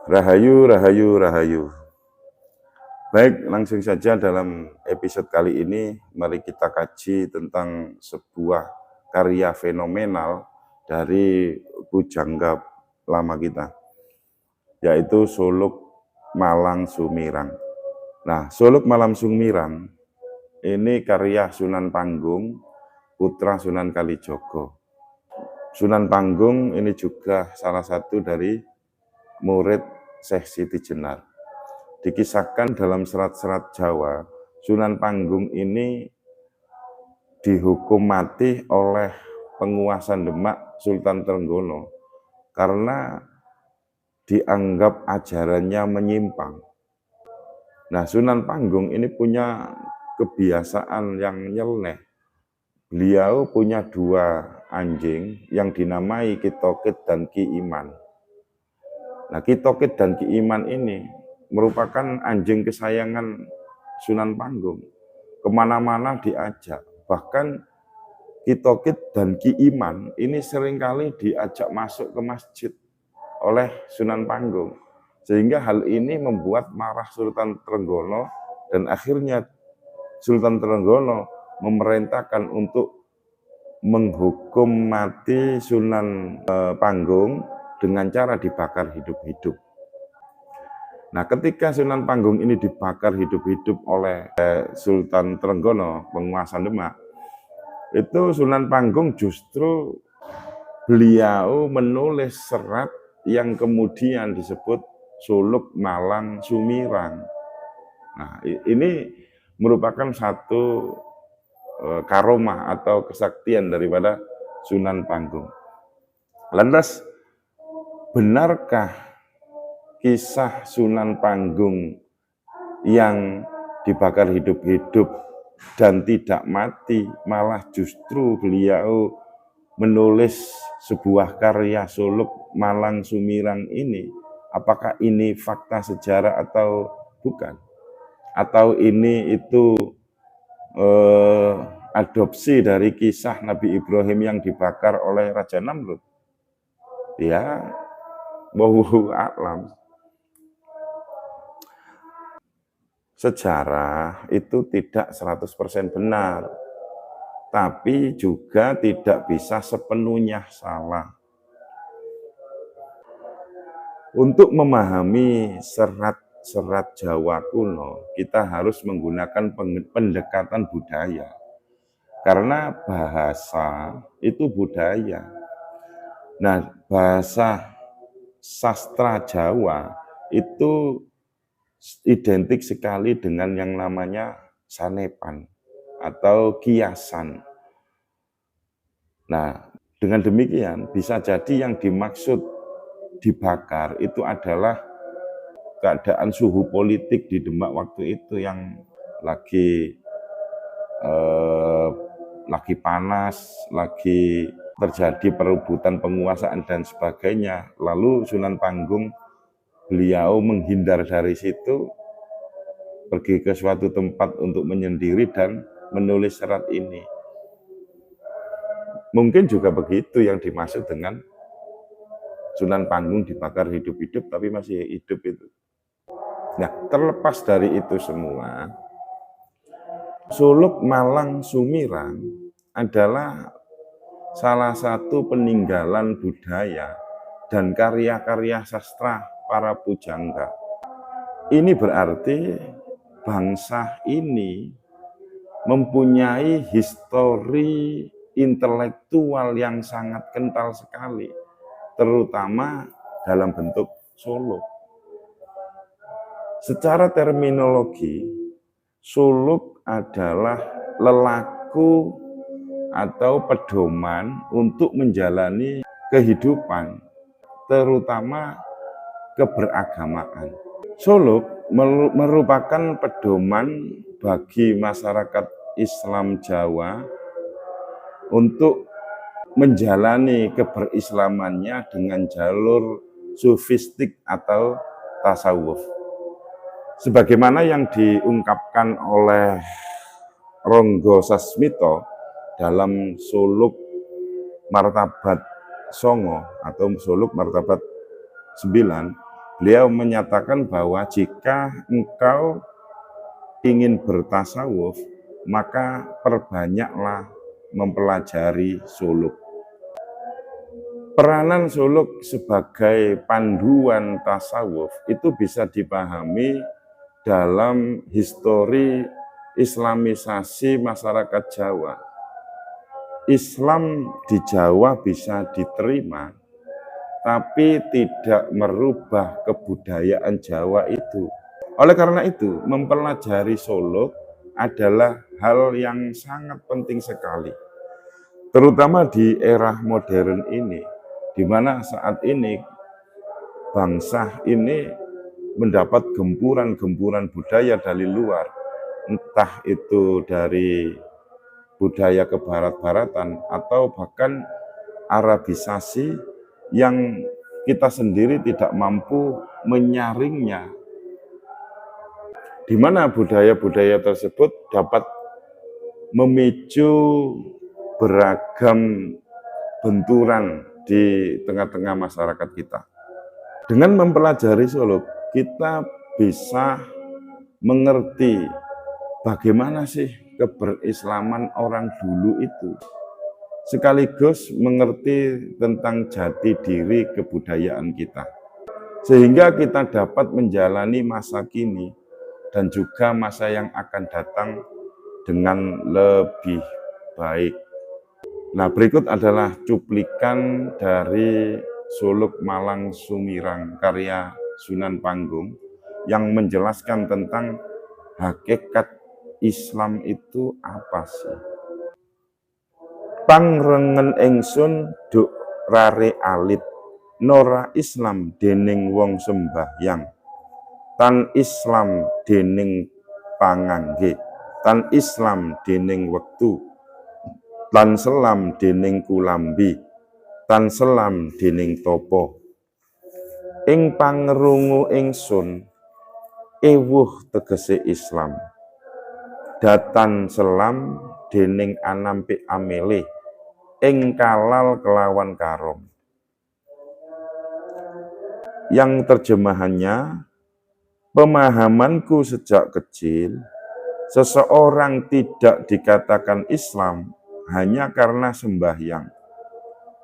Rahayu, rahayu, rahayu. Baik, langsung saja dalam episode kali ini, mari kita kaji tentang sebuah karya fenomenal dari pujangga lama kita, yaitu Suluk Malang Sumirang. Nah, Suluk Malang Sumirang ini karya Sunan Panggung, putra Sunan Kalijogo. Sunan Panggung ini juga salah satu dari murid Syekh Siti Jenar. Dikisahkan dalam serat-serat Jawa, Sunan Panggung ini dihukum mati oleh penguasa Demak Sultan Trenggono karena dianggap ajarannya menyimpang. Nah, Sunan Panggung ini punya kebiasaan yang nyeleneh. Beliau punya 2 anjing yang dinamai Ki Tokit dan Ki Iman. Nah, Ki Tokit dan Ki Iman ini merupakan anjing kesayangan Sunan Panggung. Kemana-mana diajak. Bahkan Ki Tokit dan Ki Iman ini seringkali diajak masuk ke masjid oleh Sunan Panggung. Sehingga hal ini membuat marah Sultan Trenggono dan akhirnya Sultan Trenggono memerintahkan untuk menghukum mati Sunan Panggung dengan cara dibakar hidup-hidup. Nah, ketika Sunan Panggung ini dibakar hidup-hidup oleh Sultan Trenggono, penguasa Demak, itu Sunan Panggung justru beliau menulis serat yang kemudian disebut Suluk Malang Sumirang. Nah, ini merupakan satu karomah atau kesaktian daripada Sunan Panggung. Lantas, benarkah kisah Sunan Panggung yang dibakar hidup-hidup dan tidak mati, malah justru beliau menulis sebuah karya Suluk Malang Sumirang ini? Apakah ini fakta sejarah atau bukan? Atau ini itu adopsi dari kisah Nabi Ibrahim yang dibakar oleh Raja Namrud? Ya, wallahu a'lam. Sejarah itu tidak 100% benar, tapi juga tidak bisa sepenuhnya salah. Untuk memahami serat-serat Jawa kuno, kita harus menggunakan pendekatan budaya. Karena bahasa itu budaya. Nah, bahasa sastra Jawa itu identik sekali dengan yang namanya sanepan atau kiasan. Nah, dengan demikian bisa jadi yang dimaksud dibakar itu adalah keadaan suhu politik di Demak waktu itu yang lagi panas, lagi terjadi perebutan penguasaan dan sebagainya. Lalu Sunan Panggung beliau menghindar dari situ, pergi ke suatu tempat untuk menyendiri dan menulis serat ini. Mungkin juga begitu yang dimaksud dengan Sunan Panggung dibakar hidup-hidup tapi masih hidup itu. Nah, terlepas dari itu semua, Suluk Malang Sumirang adalah salah satu peninggalan budaya dan karya-karya sastra para pujangga. Ini berarti bangsa ini mempunyai histori intelektual yang sangat kental sekali, terutama dalam bentuk suluk. Secara terminologi, suluk adalah lelaku atau pedoman untuk menjalani kehidupan, terutama keberagamaan. Suluk merupakan pedoman bagi masyarakat Islam Jawa untuk menjalani keberislamannya dengan jalur sufistik atau tasawuf. Sebagaimana yang diungkapkan oleh Ronggo Sasmito dalam Suluk Martabat Songo atau Suluk Martabat 9, Beliau menyatakan bahwa jika engkau ingin bertasawuf, maka perbanyaklah mempelajari suluk. Peranan suluk sebagai panduan tasawuf itu bisa dipahami dalam histori islamisasi masyarakat Jawa. Islam di Jawa bisa diterima, tapi tidak merubah kebudayaan Jawa itu. Oleh karena itu, mempelajari suluk adalah hal yang sangat penting sekali, terutama di era modern ini, di mana saat ini bangsa ini mendapat gempuran-gempuran budaya dari luar, entah itu dari budaya kebarat-baratan atau bahkan Arabisasi yang kita sendiri tidak mampu menyaringnya, di mana budaya-budaya tersebut dapat memicu beragam benturan di tengah-tengah masyarakat kita. Dengan mempelajari suluk, kita bisa mengerti bagaimana sih keberislaman orang dulu itu, sekaligus mengerti tentang jati diri kebudayaan kita, sehingga kita dapat menjalani masa kini dan juga masa yang akan datang dengan lebih baik. Nah, berikut adalah cuplikan dari Suluk Malang Sumirang karya Sunan Panggung yang menjelaskan tentang hakikat Islam itu apa sih. Pangrengen ingsun duk rare alit, nora Islam dening wong sembahyang, tan Islam dening pangangge, tan Islam dening wektu, tan selam dening kulambi, tan selam dening topo. Ing pangrungu ingsun, ewuh tegese Islam, datan selam dening anampik amele, ing kalal kelawan karom. Yang terjemahannya, pemahamanku sejak kecil, seseorang tidak dikatakan Islam hanya karena sembahyang,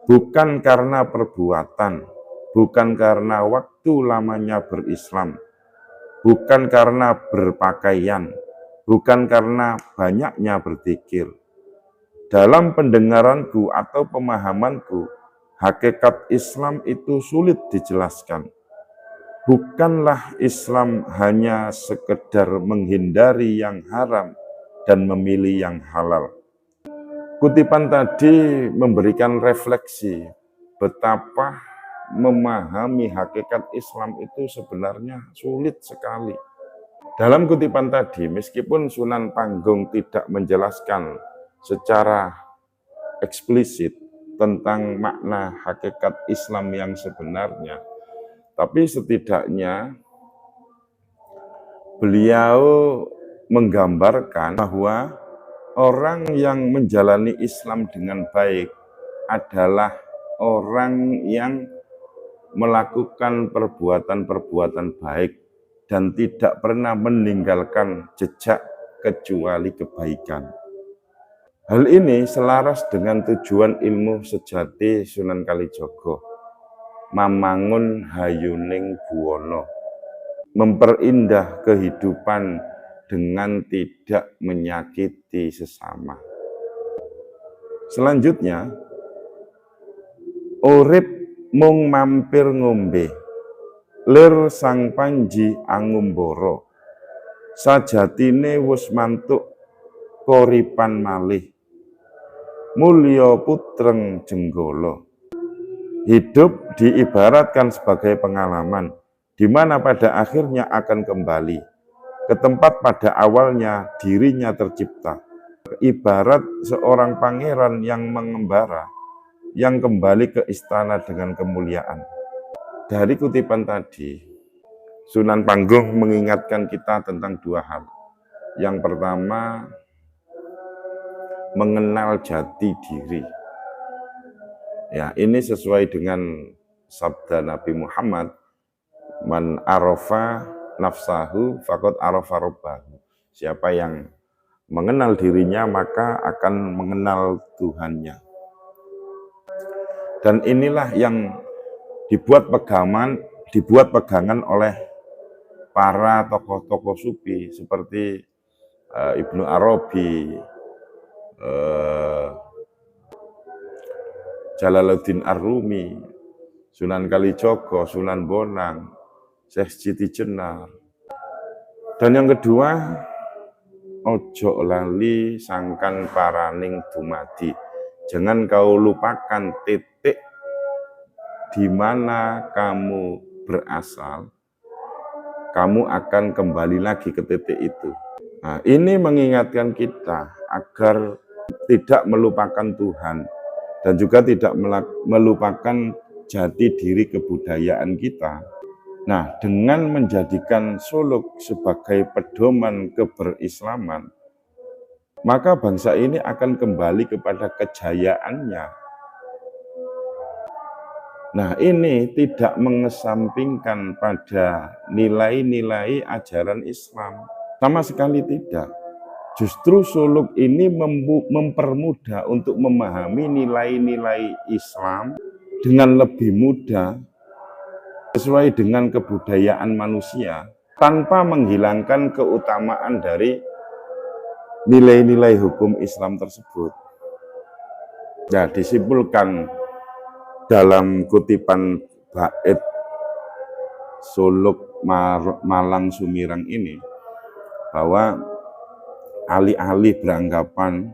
bukan karena perbuatan, bukan karena waktu lamanya berislam, bukan karena berpakaian, bukan karena banyaknya berzikir. Dalam pendengaranku atau pemahamanku, hakikat Islam itu sulit dijelaskan. Bukanlah Islam hanya sekedar menghindari yang haram dan memilih yang halal. Kutipan tadi memberikan refleksi betapa memahami hakikat Islam itu sebenarnya sulit sekali. Dalam kutipan tadi, meskipun Sunan Panggung tidak menjelaskan secara eksplisit tentang makna hakikat Islam yang sebenarnya, tapi setidaknya beliau menggambarkan bahwa orang yang menjalani Islam dengan baik adalah orang yang melakukan perbuatan-perbuatan baik dan tidak pernah meninggalkan jejak kecuali kebaikan. Hal ini selaras dengan tujuan ilmu sejati Sunan Kalijaga, mamangun hayuning buwana, memperindah kehidupan dengan tidak menyakiti sesama. Selanjutnya, urip mung mampir ngombe, lir sang panji angumbara, sajatine wus mantuk koripan malih, mulya putreng jenggala. Hidup diibaratkan sebagai pengalaman, di mana pada akhirnya akan kembali ke tempat pada awalnya dirinya tercipta. Ibarat seorang pangeran yang mengembara, yang kembali ke istana dengan kemuliaan. Dari kutipan tadi, Sunan Panggung mengingatkan kita tentang dua hal. Yang pertama, mengenal jati diri. Ya, ini sesuai dengan sabda Nabi Muhammad, Man arafa nafsahu faqad arafa rabbahu. Siapa yang mengenal dirinya maka akan mengenal Tuhannya. Dan inilah yang dibuat pegangan oleh para tokoh-tokoh sufi seperti Ibnu Arabi, Jalaluddin Ar-Rumi, Sunan Kalijogo, Sunan Bonang, Syekh Siti Jenar. Dan yang kedua, ojo lali sangkan paraning dumadi. Jangan kau lupakan titik di mana kamu berasal, kamu akan kembali lagi ke titik itu. Nah, ini mengingatkan kita agar tidak melupakan Tuhan dan juga tidak melupakan jati diri kebudayaan kita. Nah, dengan menjadikan Suluk sebagai pedoman keberislaman, maka bangsa ini akan kembali kepada kejayaannya. Nah, ini tidak mengesampingkan pada nilai-nilai ajaran Islam. Sama sekali tidak. Justru Suluk ini mempermudah untuk memahami nilai-nilai Islam dengan lebih mudah sesuai dengan kebudayaan manusia tanpa menghilangkan keutamaan dari nilai-nilai hukum Islam tersebut. Nah, disimpulkan dalam kutipan bait Suluk Malang Sumirang ini bahwa alih-alih beranggapan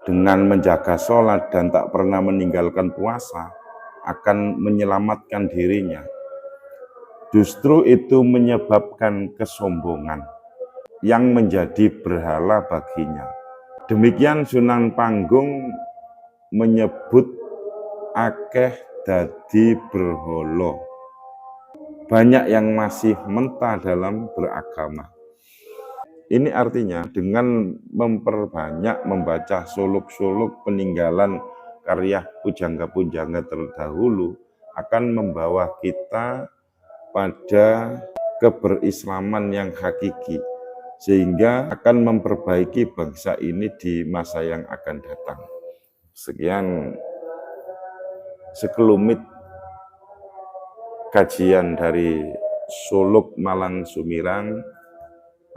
dengan menjaga sholat dan tak pernah meninggalkan puasa akan menyelamatkan dirinya, justru itu menyebabkan kesombongan yang menjadi berhala baginya. Demikian Sunan Panggung menyebut akeh dadi berhala. Banyak yang masih mentah dalam beragama. Ini artinya dengan memperbanyak membaca suluk-suluk peninggalan karya pujangga-pujangga terdahulu akan membawa kita pada keberislaman yang hakiki, sehingga akan memperbaiki bangsa ini di masa yang akan datang. Sekian sekelumit kajian dari Suluk Malang Sumirang.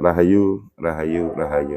Rahayu, rahayu, rahayu.